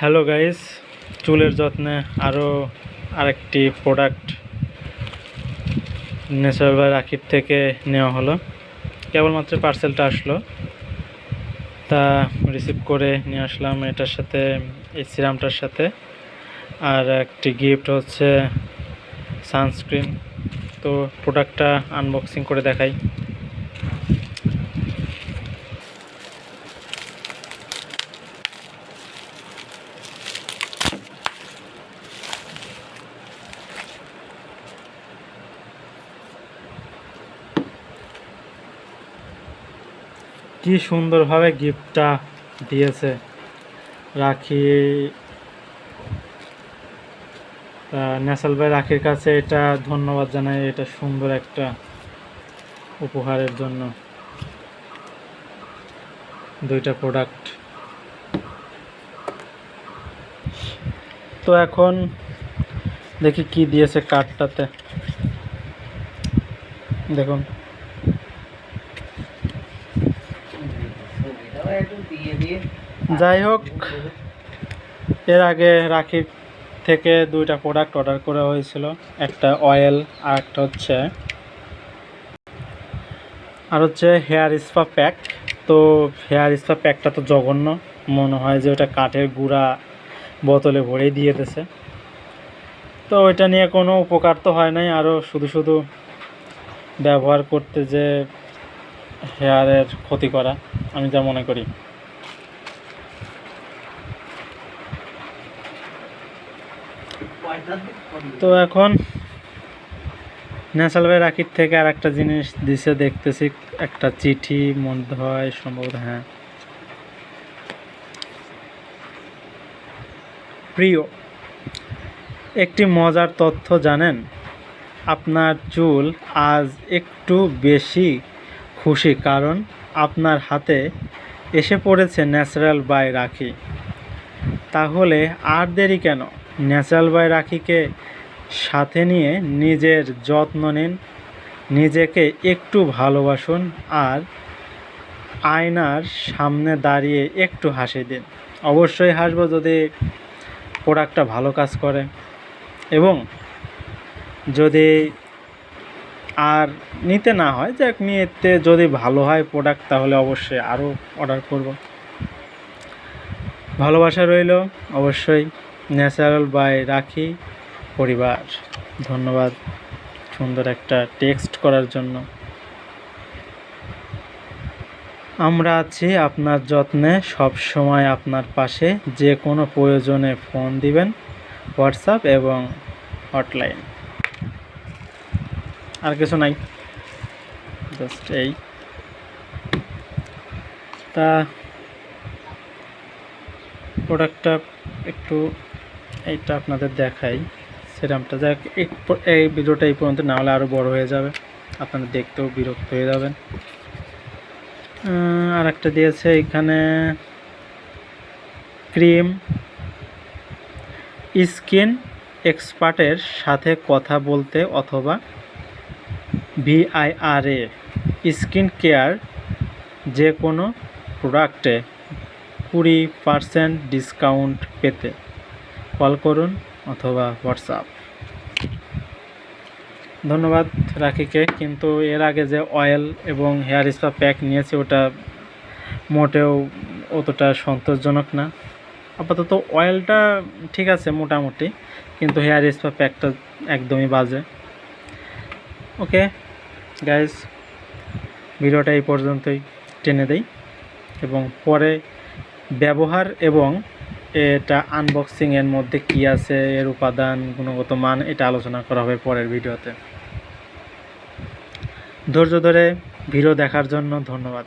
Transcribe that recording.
Hello guys, চুলের যত্নে আরেকটি প্রোডাক্ট ন্যাচারাল বাই রাকিব থেকে নেওয়া হলো। কেবলমাত্র পার্সেলটা আসলো, তা রিসিভ করে নিয়ে আসলাম এটার সাথে, এই সিরামটার সাথে। আর একটি গিফট হচ্ছে সানস্ক্রিন। তো প্রোডাক্টটা আনবক্সিং করে দেখাই। কি সুন্দরভাবে গিফটটা দিয়েছে রাখি, ন্যাচারাল বাই রাখির কাছে এটা ধন্যবাদ জানাই, এটা সুন্দর একটা উপহারের জন্য। দুইটা প্রোডাক্ট। তো এখন দেখি কি দিয়েছে কার্ডটাতে, দেখুন। যাই হোক, এর আগে রাখির থেকে দুইটা প্রোডাক্ট অর্ডার করা হয়েছিল, একটা অয়েল আর একটা হচ্ছে হেয়ার স্পা প্যাক। তো হেয়ার স্পা প্যাকটা তো জঘন্য, মনে হয় যে ওটা কাঠের গুঁড়া বোতলে ভরেই দিয়ে দিয়েছে। তো ওইটা নিয়ে কোনো উপকার তো হয় নাই, আরও শুধু শুধু ব্যবহার করতে যে হেয়ারের ক্ষতি করা, আমি যা মনে করি। তো এখন ন্যাচারাল বাই রাকিব থেকে আর একটা জিনিস দিছে দেখতেছি, একটা চিঠি মনে হয় সম্ভবত। হ্যাঁ, প্রিয়, একটি মজার তথ্য জানেন? আপনার চুল আজ একটু বেশি খুশি, কারণ আপনার হাতে এসে পড়েছে ন্যাচারাল বাই রাখি। তাহলে আর দেরি কেন? ন্যাচারাল বাই রাখিকে সাথে নিয়ে নিজের যত্ন নিন, নিজেকে একটু ভালোবাসুন, আর আয়নার সামনে দাঁড়িয়ে একটু হাসি দিন। অবশ্যই হাসবো যদি প্রোডাক্টটা ভালো কাজ করে, এবং যদি আর নিতে না হয়, যাক নিতে যদি ভালো হয় প্রোডাক্ট, তাহলে অবশ্যই আরও অর্ডার করব। ভালোবাসা রইল অবশ্যই ন্যাচারাল বাই রাখি পরিবার। ধন্যবাদ সুন্দর একটা টেক্সট করার জন্য। আমরা আছি আপনার যত্নে, সব সময় আপনার পাশে। যে কোনো প্রয়োজনে ফোন দিবেন, হোয়াটসঅ্যাপ এবং হটলাইন। আর কিছু নাই, জাস্ট এই। তা প্রোডাক্টটা একটু এইটা আপনাদের দেখাই, সিরামটা। যাক, এই ভিডিওটা এই পর্যন্ত, না হলে আরও বড় হয়ে যাবে, আপনারা দেখতেও বিরক্ত হয়ে যাবেন। আর একটা দিয়েছে এখানে ক্রিম, স্কিন এক্সপার্টের সাথে কথা বলতে, অথবা VIRA স্কিন কেয়ার যে কোনো প্রোডাক্টে 20% ডিসকাউন্ট পেতে কল করুন অথবা হোয়াটসঅ্যাপ। ধন্যবাদ রাখিকে। কিন্তু এর আগে যে অয়েল এবং হেয়ার স্পা প্যাক নিয়েছে, ওটা মোটেও অতটা সন্তোষজনক না। আপাতত অয়েলটা ঠিক আছে মোটামুটি, কিন্তু হেয়ার স্পা প্যাকটা একদমই বাজে। ওকে গাইস, ভিডিওটা এই পর্যন্তই টেনে দেই, এবং পরে ব্যবহার এবং এটা আনবক্সিংয়ের মধ্যে কি আছে, এর উপাদান, গুণগত মান, এটা আলোচনা করা হবে পরের ভিডিওতে। ধৈর্য ধরে ভিডিও দেখার জন্য ধন্যবাদ।